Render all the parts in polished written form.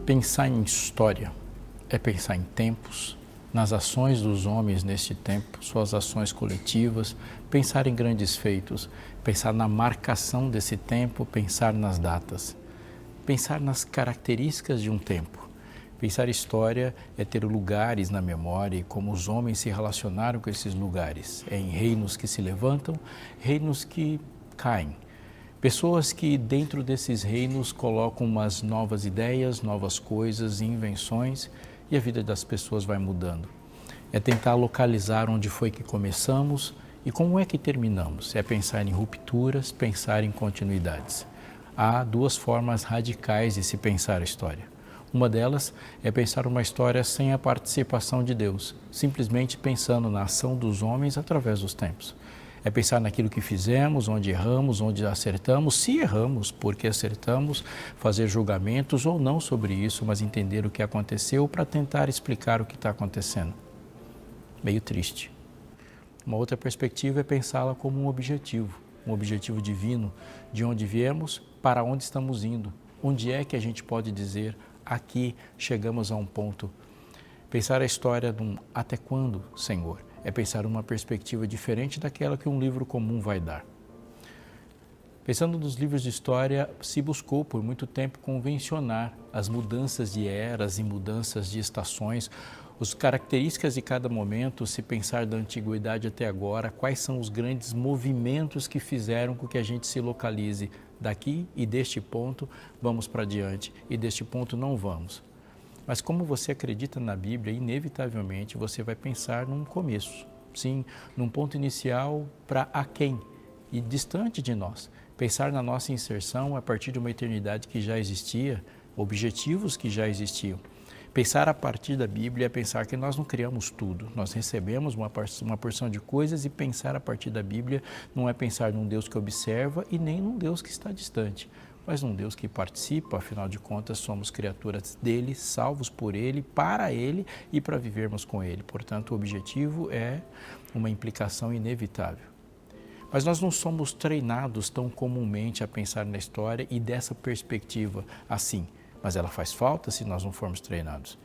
Pensar em história é pensar em tempos, nas ações dos homens neste tempo, suas ações coletivas, pensar em grandes feitos, pensar na marcação desse tempo, pensar nas datas, pensar nas características de um tempo. Pensar história é ter lugares na memória e como os homens se relacionaram com esses lugares. É em reinos que se levantam, reinos que caem. Pessoas que dentro desses reinos colocam umas novas ideias, novas coisas, invenções e a vida das pessoas vai mudando. É tentar localizar onde foi que começamos e como é que terminamos. É pensar em rupturas, pensar em continuidades. Há duas formas radicais de se pensar a história. Uma delas é pensar uma história sem a participação de Deus, simplesmente pensando na ação dos homens através dos tempos. É pensar naquilo que fizemos, onde erramos, onde acertamos, se erramos, porque acertamos, fazer julgamentos ou não sobre isso, mas entender o que aconteceu para tentar explicar o que está acontecendo. Meio triste. Uma outra perspectiva é pensá-la como um objetivo divino, de onde viemos, para onde estamos indo, onde é que a gente pode dizer, aqui chegamos a um ponto. Pensar a história de um até quando, Senhor? É pensar uma perspectiva diferente daquela que um livro comum vai dar. Pensando nos livros de história, se buscou por muito tempo convencionar as mudanças de eras e mudanças de estações, as características de cada momento, se pensar da antiguidade até agora, quais são os grandes movimentos que fizeram com que a gente se localize daqui e deste ponto vamos para diante e deste ponto não vamos. Mas como você acredita na Bíblia, inevitavelmente você vai pensar num começo, sim, num ponto inicial para aquém e distante de nós. Pensar na nossa inserção a partir de uma eternidade que já existia, objetivos que já existiam. Pensar a partir da Bíblia é pensar que nós não criamos tudo, nós recebemos uma porção de coisas e pensar a partir da Bíblia não é pensar num Deus que observa e nem num Deus que está distante, mas num Deus que participa, afinal de contas somos criaturas dele, salvos por ele, para ele e para vivermos com ele. Portanto, o objetivo é uma implicação inevitável. Mas nós não somos treinados tão comumente a pensar na história e dessa perspectiva assim, mas ela faz falta se nós não formos treinados.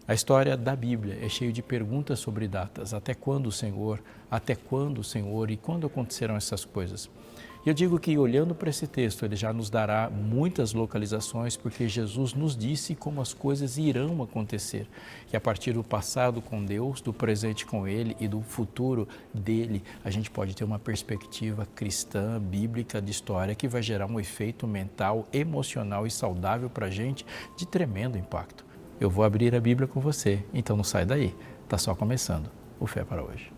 A história da Bíblia é cheia de perguntas sobre datas. Até quando, Senhor? Até quando, Senhor? E quando acontecerão essas coisas? E eu digo que olhando para esse texto, ele já nos dará muitas localizações, porque Jesus nos disse como as coisas irão acontecer. Que a partir do passado com Deus, do presente com Ele e do futuro dele, a gente pode ter uma perspectiva cristã, bíblica, de história, que vai gerar um efeito mental, emocional e saudável para a gente de tremendo impacto. Eu vou abrir a Bíblia com você, então não sai daí. Está só começando o Fé para Hoje.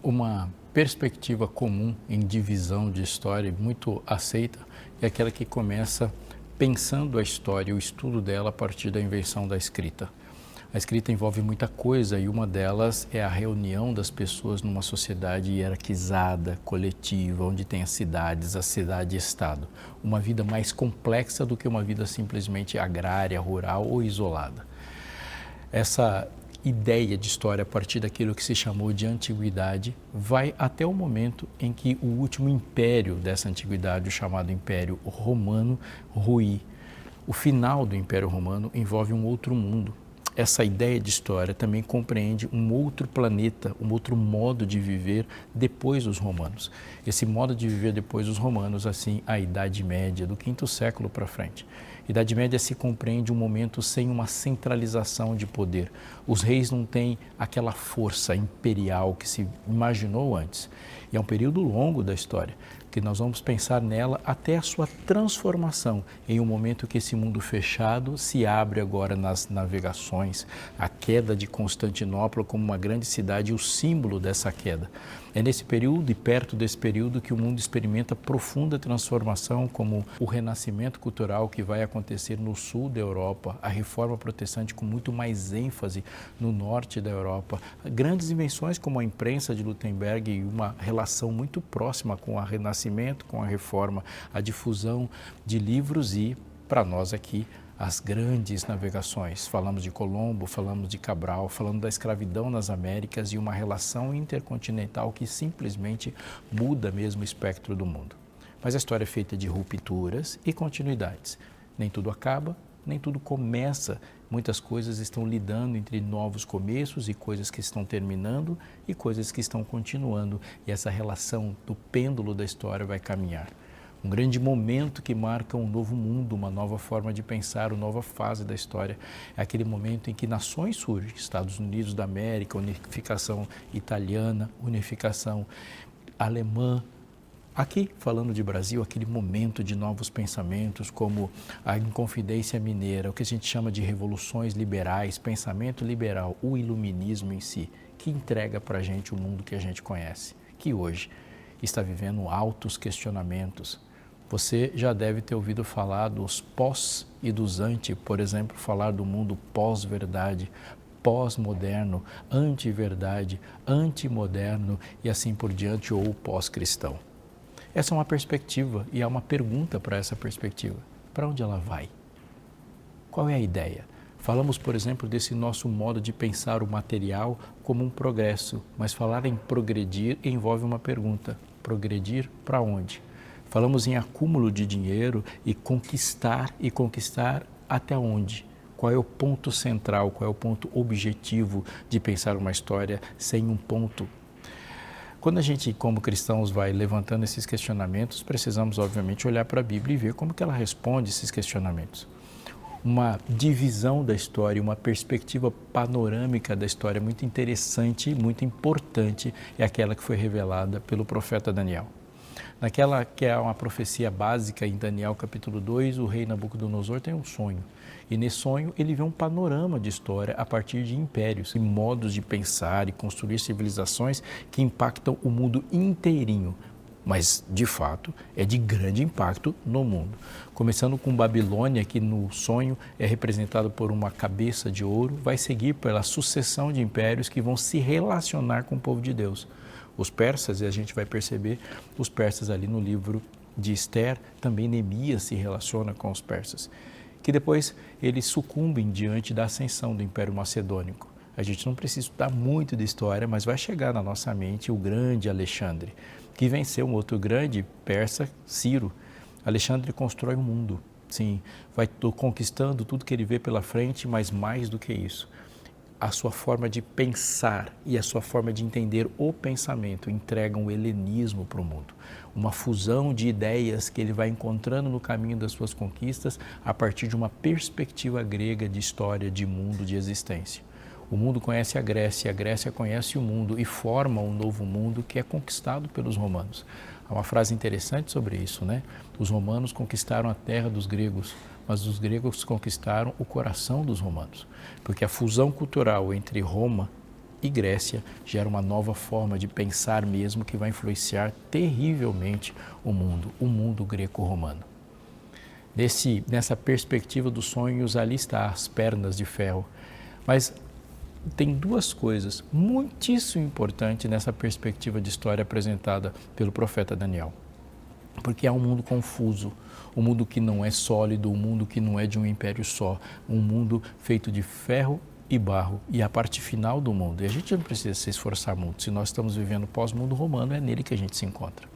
Uma perspectiva comum em divisão de história, muito aceita, é aquela que começa pensando a história, o estudo dela a partir da invenção da escrita. A escrita envolve muita coisa e uma delas é a reunião das pessoas numa sociedade hierarquizada, coletiva, onde tem as cidades, a cidade-estado. Uma vida mais complexa do que uma vida simplesmente agrária, rural ou isolada. Essa ideia de história a partir daquilo que se chamou de antiguidade vai até o momento em que o último império dessa antiguidade, o chamado Império Romano, ruir. O final do Império Romano envolve um outro mundo. Essa ideia de história também compreende um outro planeta, um outro modo de viver depois dos romanos. Esse modo de viver depois dos romanos, assim, a Idade Média, do 5º século para frente. Idade Média se compreende um momento sem uma centralização de poder. Os reis não têm aquela força imperial que se imaginou antes. E é um período longo da história, que nós vamos pensar nela até a sua transformação, em um momento que esse mundo fechado se abre agora nas navegações, a queda de Constantinopla como uma grande cidade e o símbolo dessa queda. É nesse período e perto desse período que o mundo experimenta profunda transformação, como o renascimento cultural que vai acontecer no sul da Europa, a reforma protestante com muito mais ênfase no norte da Europa, grandes invenções como a imprensa de Gutenberg e uma relação muito próxima com o renascimento, com a reforma, a difusão de livros e, para nós aqui, as grandes navegações. Falamos de Colombo, falamos de Cabral, falamos da escravidão nas Américas e uma relação intercontinental que simplesmente muda mesmo o espectro do mundo. Mas a história é feita de rupturas e continuidades. Nem tudo acaba, nem tudo começa. Muitas coisas estão lidando entre novos começos e coisas que estão terminando e coisas que estão continuando. E essa relação do pêndulo da história vai caminhar. Um grande momento que marca um novo mundo, uma nova forma de pensar, uma nova fase da história. É aquele momento em que nações surgem, Estados Unidos da América, unificação italiana, unificação alemã. Aqui, falando de Brasil, aquele momento de novos pensamentos, como a Inconfidência Mineira, o que a gente chama de revoluções liberais, pensamento liberal, o iluminismo em si, que entrega para a gente o mundo que a gente conhece, que hoje está vivendo altos questionamentos. Você já deve ter ouvido falar dos pós e dos anti, por exemplo, falar do mundo pós-verdade, pós-moderno, anti-verdade, antimoderno e assim por diante, ou pós-cristão. Essa é uma perspectiva e há uma pergunta para essa perspectiva. Para onde ela vai? Qual é a ideia? Falamos, por exemplo, desse nosso modo de pensar o material como um progresso, mas falar em progredir envolve uma pergunta. Progredir para onde? Falamos em acúmulo de dinheiro e conquistar até onde? Qual é o ponto central, qual é o ponto objetivo de pensar uma história sem um ponto? Quando a gente, como cristãos, vai levantando esses questionamentos, precisamos, obviamente, olhar para a Bíblia e ver como que ela responde esses questionamentos. Uma divisão da história, uma perspectiva panorâmica da história muito interessante, muito importante, é aquela que foi revelada pelo profeta Daniel. Naquela que é uma profecia básica em Daniel capítulo 2, o rei Nabucodonosor tem um sonho. E nesse sonho ele vê um panorama de história a partir de impérios e modos de pensar e construir civilizações que impactam o mundo inteirinho. Mas, de fato, é de grande impacto no mundo. Começando com Babilônia, que no sonho é representado por uma cabeça de ouro, vai seguir pela sucessão de impérios que vão se relacionar com o povo de Deus. Os persas, e a gente vai perceber os persas ali no livro de Esther, também Neemias se relaciona com os persas, que depois eles sucumbem diante da ascensão do Império Macedônico. A gente não precisa estudar muito de história, mas vai chegar na nossa mente o grande Alexandre, que venceu um outro grande persa, Ciro. Alexandre constrói um mundo, sim, vai conquistando tudo que ele vê pela frente, mas mais do que isso. A sua forma de pensar e a sua forma de entender o pensamento entregam o helenismo para o mundo. Uma fusão de ideias que ele vai encontrando no caminho das suas conquistas a partir de uma perspectiva grega de história, de mundo, de existência. O mundo conhece a Grécia conhece o mundo e forma um novo mundo que é conquistado pelos romanos. Há uma frase interessante sobre isso, né? Os romanos conquistaram a terra dos gregos, mas os gregos conquistaram o coração dos romanos, porque a fusão cultural entre Roma e Grécia gera uma nova forma de pensar mesmo que vai influenciar terrivelmente o mundo greco-romano. Nessa perspectiva dos sonhos, ali está as pernas de ferro, mas tem duas coisas muitíssimo importantes nessa perspectiva de história apresentada pelo profeta Daniel. Porque há um mundo confuso, um mundo que não é sólido, um mundo que não é de um império só, um mundo feito de ferro e barro e a parte final do mundo. E a gente não precisa se esforçar muito. Se nós estamos vivendo pós-mundo romano, é nele que a gente se encontra.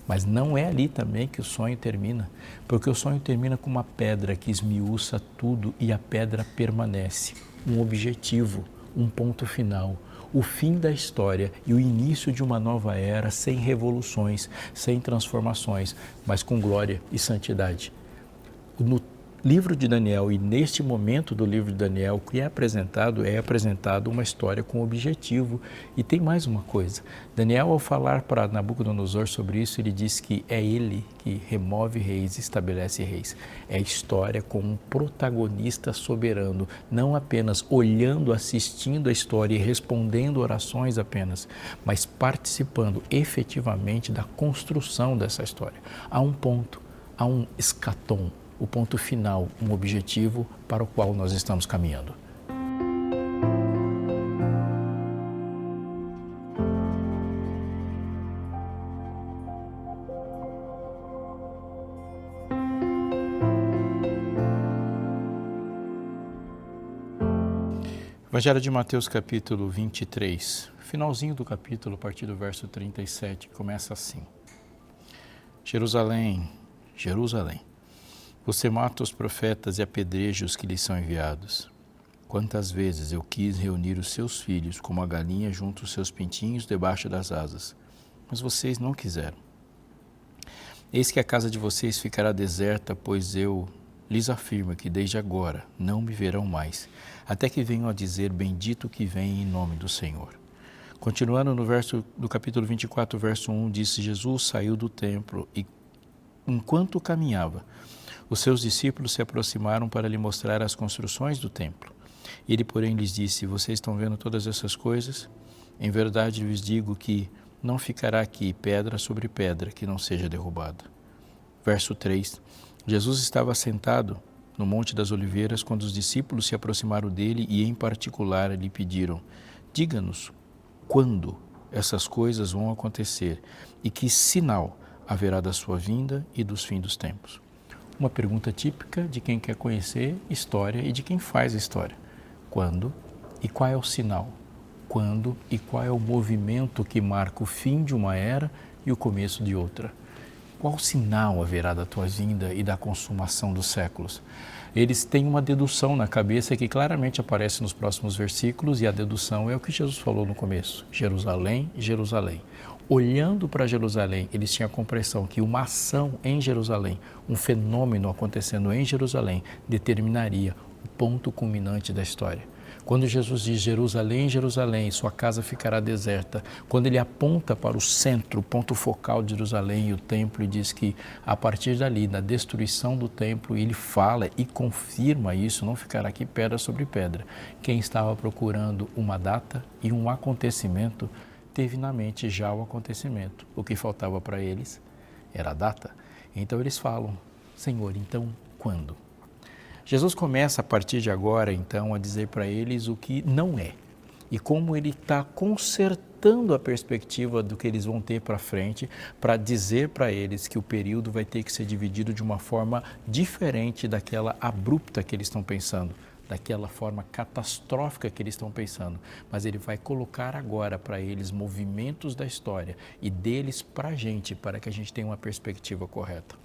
Mas não é ali também que o sonho termina, porque o sonho termina com uma pedra que esmiuça tudo e a pedra permanece. Um objetivo, um ponto final, o fim da história e o início de uma nova era sem revoluções, sem transformações, mas com glória e santidade. No livro de Daniel e neste momento do livro de Daniel, o que é apresentado uma história com objetivo. E tem mais uma coisa, Daniel, ao falar para Nabucodonosor sobre isso, ele diz que é ele que remove reis e estabelece reis. É a história com um protagonista soberano, não apenas olhando, assistindo a história e respondendo orações apenas, mas participando efetivamente da construção dessa história. Há um ponto, há um escatom, o ponto final, um objetivo para o qual nós estamos caminhando. Evangelho de Mateus, capítulo 23, finalzinho do capítulo, a partir do verso 37, começa assim. Jerusalém, Jerusalém, você mata os profetas e apedreja os que lhes são enviados. Quantas vezes eu quis reunir os seus filhos, como a galinha junto os seus pintinhos debaixo das asas, mas vocês não quiseram. Eis que a casa de vocês ficará deserta, pois eu lhes afirmo que desde agora não me verão mais, até que venham a dizer, bendito que vem em nome do Senhor. Continuando no verso do capítulo 24, verso 1, disse, Jesus saiu do templo e, enquanto caminhava, os seus discípulos se aproximaram para lhe mostrar as construções do templo. Ele, porém, lhes disse, vocês estão vendo todas essas coisas? Em verdade lhes digo que não ficará aqui pedra sobre pedra que não seja derrubada. Verso 3. Jesus estava sentado no Monte das Oliveiras quando os discípulos se aproximaram dele e, em particular, lhe pediram, diga-nos quando essas coisas vão acontecer e que sinal haverá da sua vinda e dos fins dos tempos. Uma pergunta típica de quem quer conhecer história e de quem faz história. Quando e qual é o sinal? Quando e qual é o movimento que marca o fim de uma era e o começo de outra? Qual sinal haverá da tua vinda e da consumação dos séculos? Eles têm uma dedução na cabeça que claramente aparece nos próximos versículos e a dedução é o que Jesus falou no começo. Jerusalém, Jerusalém. Olhando para Jerusalém, eles tinham a compreensão que uma ação em Jerusalém, um fenômeno acontecendo em Jerusalém, determinaria o ponto culminante da história. Quando Jesus diz Jerusalém, Jerusalém, sua casa ficará deserta, quando ele aponta para o centro, o ponto focal de Jerusalém e o templo e diz que a partir dali, da destruição do templo, ele fala e confirma isso, não ficará aqui pedra sobre pedra. Quem estava procurando uma data e um acontecimento, teve na mente já o acontecimento. O que faltava para eles era a data. Então eles falam, Senhor, então quando? Jesus começa a partir de agora, então, a dizer para eles o que não é e como ele está consertando a perspectiva do que eles vão ter para frente para dizer para eles que o período vai ter que ser dividido de uma forma diferente daquela abrupta que eles estão pensando, daquela forma catastrófica que eles estão pensando. Mas ele vai colocar agora para eles movimentos da história e deles para a gente, para que a gente tenha uma perspectiva correta.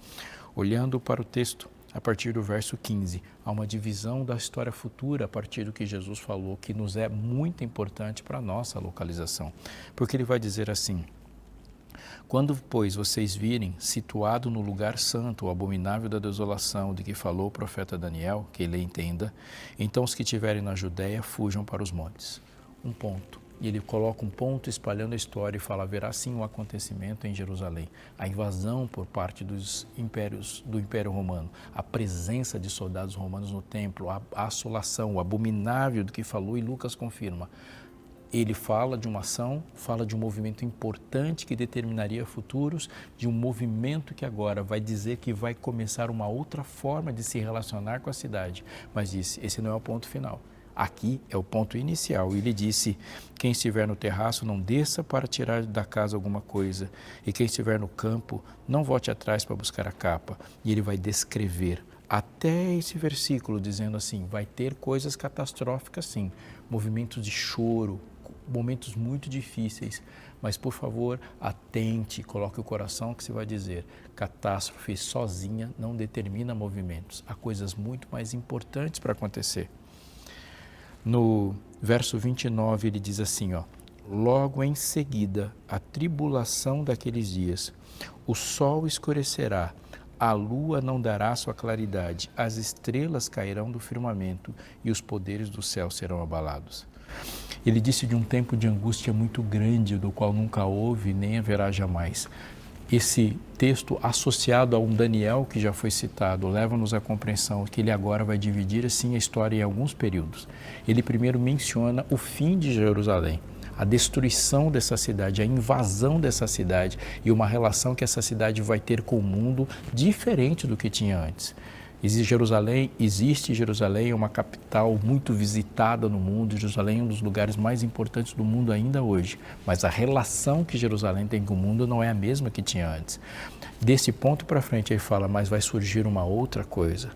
Olhando para o texto, a partir do verso 15, há uma divisão da história futura a partir do que Jesus falou, que nos é muito importante para a nossa localização. Porque ele vai dizer assim, quando, pois, vocês virem situado no lugar santo, o abominável da desolação, de que falou o profeta Daniel, que ele entenda, então os que estiverem na Judéia fujam para os montes. Um ponto. E ele coloca um ponto espalhando a história e fala, haverá sim um acontecimento em Jerusalém, a invasão por parte dos impérios, do Império Romano, a presença de soldados romanos no templo, a assolação, o abominável do que falou e Lucas confirma. Ele fala de uma ação, fala de um movimento importante que determinaria futuros, de um movimento que agora vai dizer que vai começar uma outra forma de se relacionar com a cidade. Mas disse, esse não é o ponto final. Aqui é o ponto inicial. Ele disse, quem estiver no terraço não desça para tirar da casa alguma coisa, e quem estiver no campo não volte atrás para buscar a capa. E ele vai descrever até esse versículo dizendo assim, vai ter coisas catastróficas sim, movimentos de choro, momentos muito difíceis, mas por favor atente, coloque o coração que se vai dizer, catástrofe sozinha não determina movimentos, há coisas muito mais importantes para acontecer. No verso 29 ele diz assim, logo em seguida a tribulação daqueles dias, o sol escurecerá, a lua não dará sua claridade, as estrelas cairão do firmamento e os poderes do céu serão abalados. Ele disse de um tempo de angústia muito grande, do qual nunca houve nem haverá jamais. Esse texto associado a um Daniel que já foi citado leva-nos à compreensão que ele agora vai dividir assim a história em alguns períodos. Ele primeiro menciona o fim de Jerusalém, a destruição dessa cidade, a invasão dessa cidade e uma relação que essa cidade vai ter com o mundo diferente do que tinha antes. Existe Jerusalém, é uma capital muito visitada no mundo, Jerusalém é um dos lugares mais importantes do mundo ainda hoje, mas a relação que Jerusalém tem com o mundo não é a mesma que tinha antes. Desse ponto para frente ele fala, mas vai surgir uma outra coisa.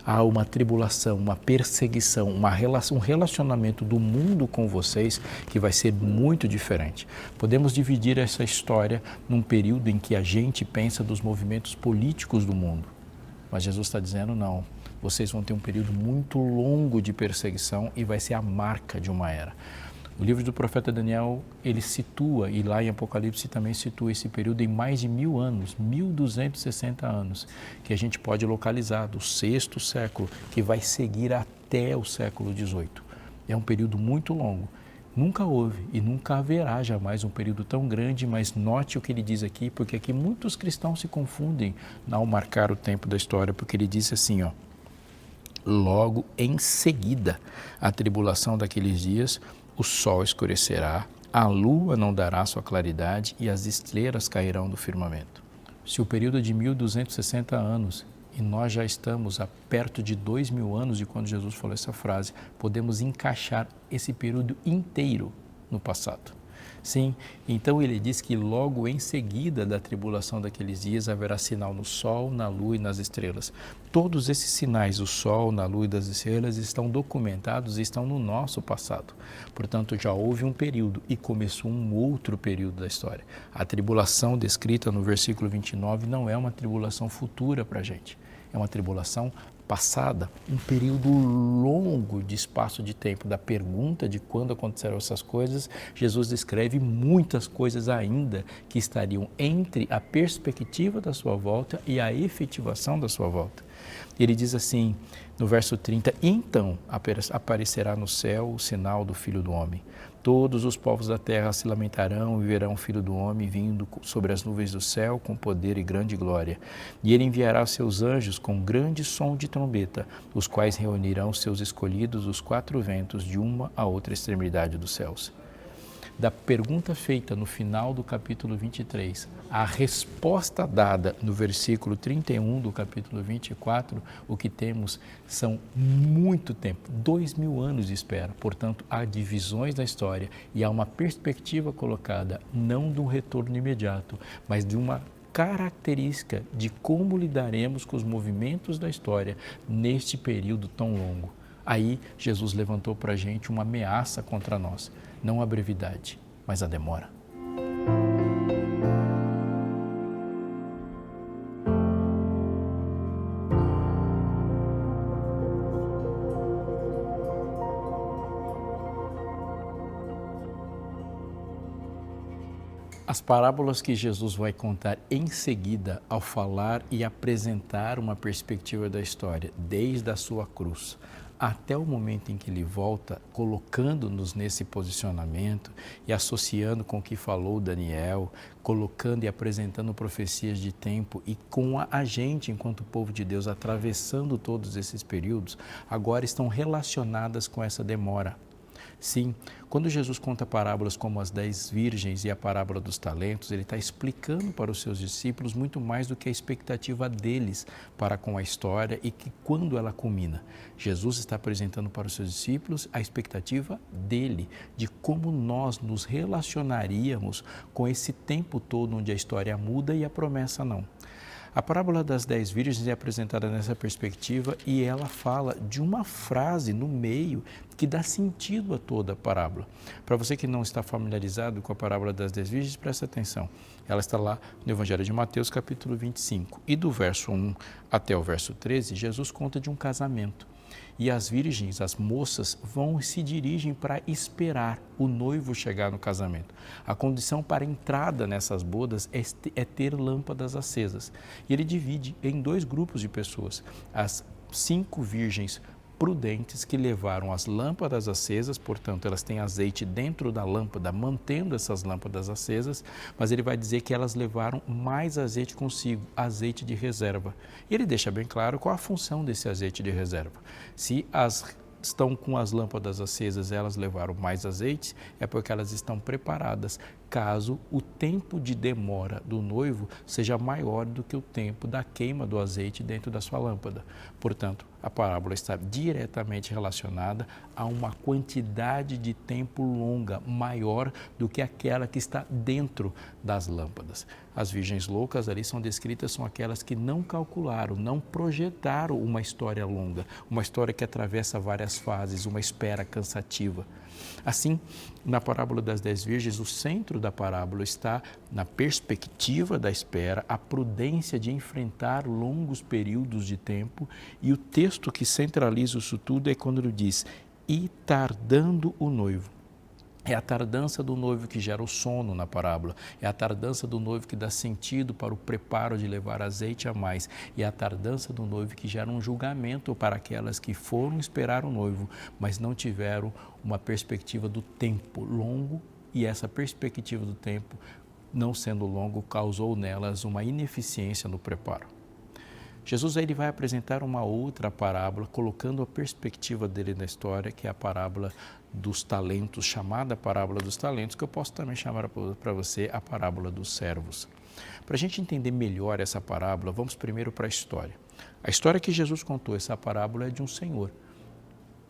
há uma tribulação, uma perseguição, um relacionamento do mundo com vocês que vai ser muito diferente. Podemos dividir essa história num período em que a gente pensa dos movimentos políticos do mundo, mas Jesus está dizendo não. Vocês vão ter um período muito longo de perseguição e vai ser a marca de uma era. O livro do profeta Daniel, ele situa, e lá em Apocalipse também situa esse período em mais de 1000 anos, 1260 anos, que a gente pode localizar do 6º século, que vai seguir até o século XVIII. É um período muito longo. Nunca houve e nunca haverá jamais um período tão grande, mas note o que ele diz aqui, porque aqui muitos cristãos se confundem ao marcar o tempo da história, porque ele diz assim, ó, logo em seguida a tribulação daqueles dias, o sol escurecerá, a lua não dará sua claridade e as estrelas cairão do firmamento. Se o período é de 1260 anos e nós já estamos a perto de 2000 anos de quando Jesus falou essa frase, podemos encaixar esse período inteiro no passado. Sim, então ele diz que logo em seguida da tribulação daqueles dias haverá sinal no sol, na lua e nas estrelas. Todos esses sinais, o sol, na lua e das estrelas, estão documentados e estão no nosso passado. Portanto, já houve um período e começou um outro período da história. A tribulação descrita no versículo 29 não é uma tribulação futura para a gente, é uma tribulação passada, um período longo de espaço de tempo da pergunta de quando acontecerão essas coisas. Jesus descreve muitas coisas ainda que estariam entre a perspectiva da sua volta e a efetivação da sua volta. Ele diz assim, no verso 30, então aparecerá no céu o sinal do Filho do Homem. Todos os povos da terra se lamentarão e verão o Filho do Homem vindo sobre as nuvens do céu com poder e grande glória. E ele enviará seus anjos com grande som de trombeta, os quais reunirão seus escolhidos dos 4 ventos de uma a outra extremidade dos céus. Da pergunta feita no final do capítulo 23, a resposta dada no versículo 31 do capítulo 24, o que temos são muito tempo, 2000 anos de espera. Portanto, há divisões na história e há uma perspectiva colocada, não de um retorno imediato, mas de uma característica de como lidaremos com os movimentos da história neste período tão longo. Aí, Jesus levantou para a gente uma ameaça contra nós. Não a brevidade, mas a demora. As parábolas que Jesus vai contar em seguida, ao falar e apresentar uma perspectiva da história, desde a sua cruz até o momento em que ele volta, colocando-nos nesse posicionamento e associando com o que falou Daniel, colocando e apresentando profecias de tempo e com a gente, enquanto povo de Deus, atravessando todos esses períodos, agora estão relacionadas com essa demora. Sim, quando Jesus conta parábolas como as 10 virgens e a parábola dos talentos, ele está explicando para os seus discípulos muito mais do que a expectativa deles para com a história e que quando ela culmina. Jesus está apresentando para os seus discípulos a expectativa dele, de como nós nos relacionaríamos com esse tempo todo onde a história muda e a promessa não. A parábola das 10 virgens é apresentada nessa perspectiva e ela fala de uma frase no meio que dá sentido a toda a parábola. Para você que não está familiarizado com a parábola das 10 virgens, presta atenção. Ela está lá no Evangelho de Mateus, capítulo 25. E do verso 1 até o verso 13, Jesus conta de um casamento. E as virgens, as moças, se dirigem para esperar o noivo chegar no casamento. A condição para a entrada nessas bodas é ter lâmpadas acesas. E ele divide em 2 grupos de pessoas. As 5 virgens prudentes que levaram as lâmpadas acesas, portanto, elas têm azeite dentro da lâmpada, mantendo essas lâmpadas acesas, mas ele vai dizer que elas levaram mais azeite consigo, azeite de reserva. E ele deixa bem claro qual a função desse azeite de reserva. Se estão com as lâmpadas acesas, elas levaram mais azeite, é porque elas estão preparadas, caso o tempo de demora do noivo seja maior do que o tempo da queima do azeite dentro da sua lâmpada. Portanto, a parábola está diretamente relacionada a uma quantidade de tempo longa, maior do que aquela que está dentro das lâmpadas. As virgens loucas ali são descritas, são aquelas que não calcularam, não projetaram uma história longa, uma história que atravessa várias fases, uma espera cansativa. Assim, na parábola das 10 virgens, o centro da parábola está na perspectiva da espera, a prudência de enfrentar longos períodos de tempo, e o texto que centraliza isso tudo é quando ele diz: e tardando o noivo. É a tardança do noivo que gera o sono na parábola, é a tardança do noivo que dá sentido para o preparo de levar azeite a mais, e é a tardança do noivo que gera um julgamento para aquelas que foram esperar o noivo, mas não tiveram uma perspectiva do tempo longo, e essa perspectiva do tempo, não sendo longo, causou nelas uma ineficiência no preparo. Jesus ele vai apresentar uma outra parábola, colocando a perspectiva dele na história, que é a parábola dos talentos, chamada parábola dos talentos, que eu posso também chamar para você a parábola dos servos. Para a gente entender melhor essa parábola, vamos primeiro para a história. A história que Jesus contou, essa parábola é de um senhor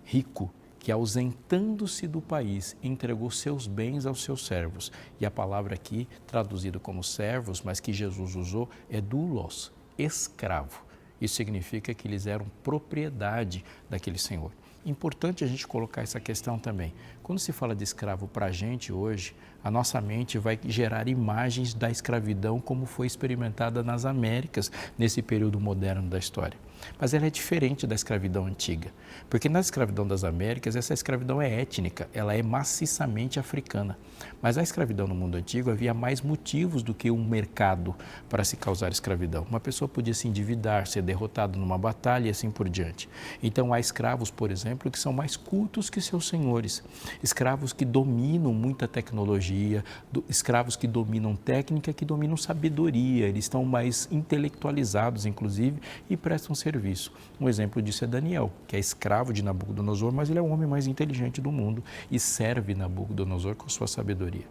rico, que ausentando-se do país, entregou seus bens aos seus servos. E a palavra aqui, traduzida como servos, mas que Jesus usou, é doulos, escravo. Isso significa que eles eram propriedade daquele senhor. Importante a gente colocar essa questão também. Quando se fala de escravo para a gente hoje, a nossa mente vai gerar imagens da escravidão como foi experimentada nas Américas nesse período moderno da história. Mas ela é diferente da escravidão antiga, porque na escravidão das Américas, essa escravidão é étnica, ela é maciçamente africana. Mas a escravidão no mundo antigo havia mais motivos do que um mercado para se causar escravidão. Uma pessoa podia se endividar, ser derrotado numa batalha e assim por diante. Então há escravos, por exemplo, que são mais cultos que seus senhores, escravos que dominam muita tecnologia, escravos que dominam técnica, que dominam sabedoria, eles estão mais intelectualizados, inclusive, e prestam serviço. Um exemplo disso é Daniel, que é escravo de Nabucodonosor, mas ele é o homem mais inteligente do mundo e serve Nabucodonosor com sua sabedoria.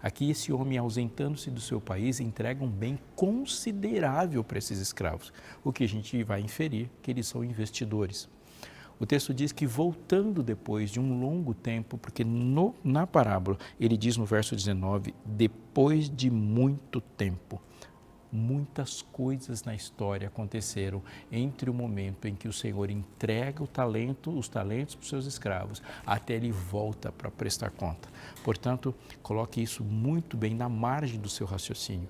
Aqui esse homem, ausentando-se do seu país, entrega um bem considerável para esses escravos, o que a gente vai inferir que eles são investidores. O texto diz que voltando depois de um longo tempo, porque na parábola ele diz no verso 19, depois de muito tempo. Muitas coisas na história aconteceram entre o momento em que o Senhor entrega os talentos para os seus escravos, até ele volta para prestar conta. Portanto, coloque isso muito bem na margem do seu raciocínio.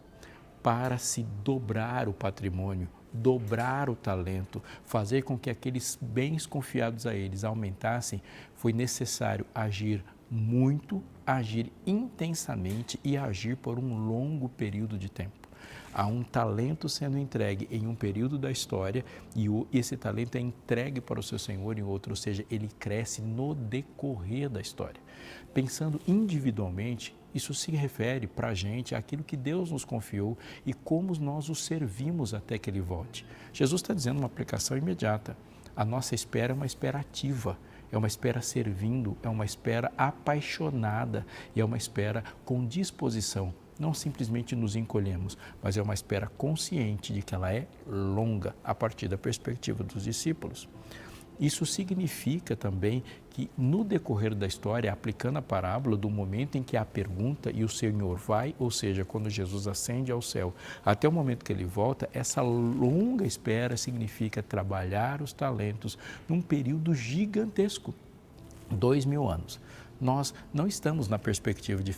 Para se dobrar o patrimônio, dobrar o talento, fazer com que aqueles bens confiados a eles aumentassem, foi necessário agir muito, agir intensamente e agir por um longo período de tempo. Há um talento sendo entregue em um período da história e esse talento é entregue para o seu senhor em outro, ou seja, ele cresce no decorrer da história. Pensando individualmente, isso se refere para a gente àquilo que Deus nos confiou e como nós o servimos até que Ele volte. Jesus está dizendo uma aplicação imediata. A nossa espera é uma espera ativa, é uma espera servindo, é uma espera apaixonada e é uma espera com disposição. Não simplesmente nos encolhemos, mas é uma espera consciente de que ela é longa a partir da perspectiva dos discípulos. Isso significa também que no decorrer da história, aplicando a parábola do momento em que há a pergunta e o Senhor vai, ou seja, quando Jesus ascende ao céu, até o momento que ele volta, essa longa espera significa trabalhar os talentos num período gigantesco, 2000 anos. Nós não estamos na perspectiva de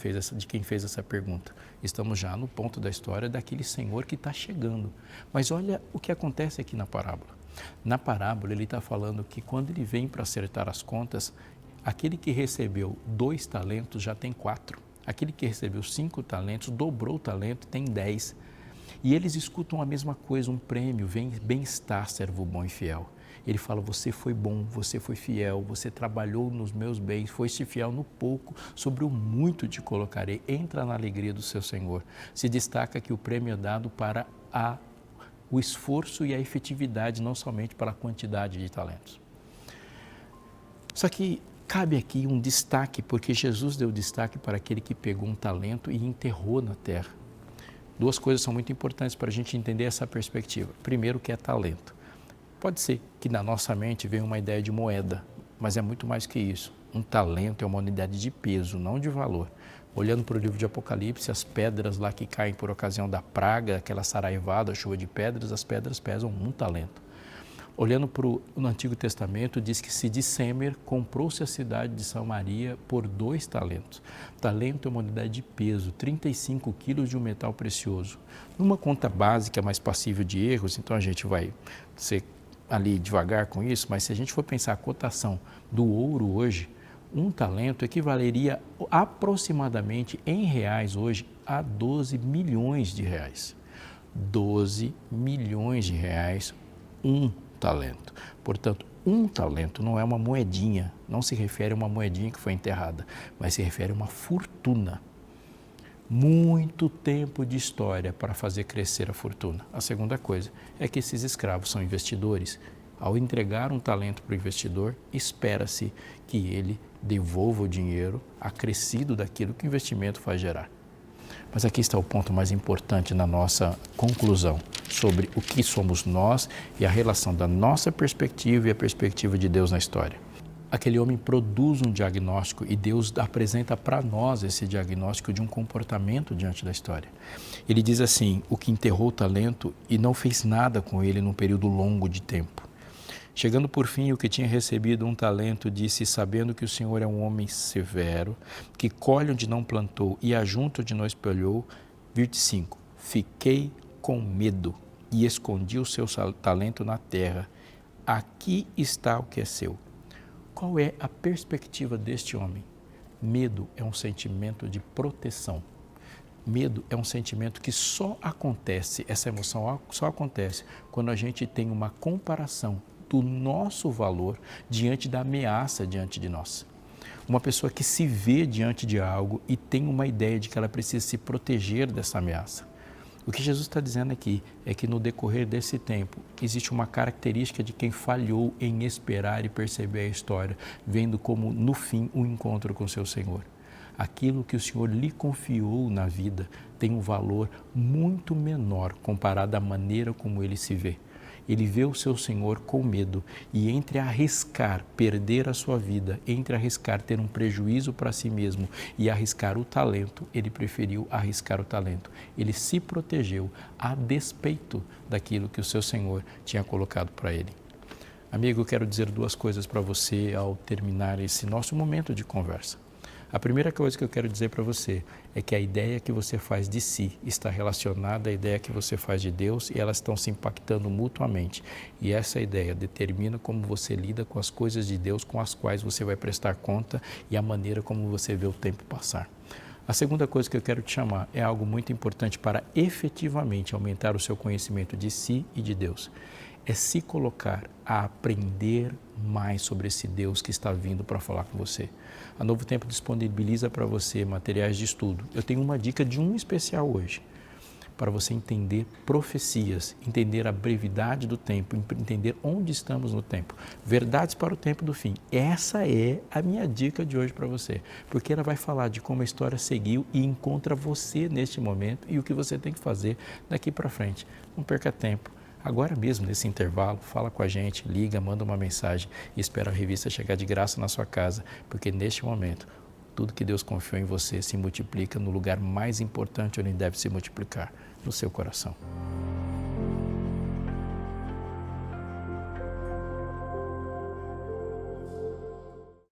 quem fez essa pergunta. Estamos já no ponto da história daquele Senhor que está chegando. Mas olha o que acontece aqui na parábola. Na parábola ele está falando que quando ele vem para acertar as contas, aquele que recebeu 2 talentos já tem 4. Aquele que recebeu 5 talentos, dobrou o talento, tem 10. E eles escutam a mesma coisa, um prêmio, bem-estar, servo bom e fiel. Ele fala, você foi bom, você foi fiel, você trabalhou nos meus bens, foste fiel no pouco, sobre o muito te colocarei, entra na alegria do seu Senhor. Se destaca que o prêmio é dado para o esforço e a efetividade, não somente para a quantidade de talentos. Só que Cabe aqui um destaque, porque Jesus deu destaque para aquele que pegou um talento e enterrou na terra. Duas coisas são muito importantes para a gente entender essa perspectiva. Primeiro, o que é talento. Pode ser que na nossa mente venha uma ideia de moeda, mas é muito mais que isso. Um talento é uma unidade de peso, não de valor. Olhando para o livro de Apocalipse, as pedras lá que caem por ocasião da praga, aquela saraivada, chuva de pedras, as pedras pesam um talento. Olhando para o Antigo Testamento, diz que Cidi Semer comprou-se a cidade de Samaria por 2 talentos. Talento é uma unidade de peso, 35 quilos de um metal precioso. Numa conta básica, mais passível de erros, então a gente vai ser ali devagar com isso, mas se a gente for pensar a cotação do ouro hoje, um talento equivaleria aproximadamente em reais hoje a 12 milhões de reais. 12 milhões de reais, um talento. Portanto, um talento não é uma moedinha, não se refere a uma moedinha que foi enterrada, mas se refere a uma fortuna. Muito tempo de história para fazer crescer a fortuna. A segunda coisa é que esses escravos são investidores. Ao entregar um talento para o investidor, espera-se que ele devolva o dinheiro acrescido daquilo que o investimento faz gerar. Mas aqui está o ponto mais importante na nossa conclusão sobre o que somos nós e a relação da nossa perspectiva e a perspectiva de Deus na história. Aquele homem produz um diagnóstico e Deus apresenta para nós esse diagnóstico de um comportamento diante da história. Ele diz assim, o que enterrou o talento e não fez nada com ele num período longo de tempo. Chegando por fim, o que tinha recebido um talento disse, sabendo que o Senhor é um homem severo, que colhe onde não plantou e ajunta onde não espalhou, 25, fiquei com medo e escondi o seu talento na terra. Aqui está o que é seu. Qual é a perspectiva deste homem? Medo é um sentimento de proteção. Medo é um sentimento que só acontece, essa emoção só acontece quando a gente tem uma comparação do nosso valor diante da ameaça diante de nós. Uma pessoa que se vê diante de algo e tem uma ideia de que ela precisa se proteger dessa ameaça. O que Jesus está dizendo aqui é que no decorrer desse tempo existe uma característica de quem falhou em esperar e perceber a história, vendo como no fim o encontro com seu Senhor. Aquilo que o Senhor lhe confiou na vida tem um valor muito menor comparado à maneira como ele se vê. Ele vê o seu Senhor com medo e entre arriscar perder a sua vida, entre arriscar ter um prejuízo para si mesmo e arriscar o talento, ele preferiu arriscar o talento. Ele se protegeu a despeito daquilo que o seu Senhor tinha colocado para ele. Amigo, eu quero dizer 2 coisas para você ao terminar esse nosso momento de conversa. A primeira coisa que eu quero dizer para você é que a ideia que você faz de si está relacionada à ideia que você faz de Deus e elas estão se impactando mutuamente. E essa ideia determina como você lida com as coisas de Deus com as quais você vai prestar conta e a maneira como você vê o tempo passar. A segunda coisa que eu quero te chamar é algo muito importante para efetivamente aumentar o seu conhecimento de si e de Deus. É se colocar a aprender mais sobre esse Deus que está vindo para falar com você. A Novo Tempo disponibiliza para você materiais de estudo. Eu tenho uma dica de um especial hoje, para você entender profecias, entender a brevidade do tempo, entender onde estamos no tempo. Verdades para o tempo do fim. Essa é a minha dica de hoje para você, porque ela vai falar de como a história seguiu e encontra você neste momento e o que você tem que fazer daqui para frente. Não perca tempo. Agora mesmo, nesse intervalo, fala com a gente, liga, manda uma mensagem e espera a revista chegar de graça na sua casa, porque neste momento, tudo que Deus confiou em você se multiplica no lugar mais importante onde deve se multiplicar, no seu coração.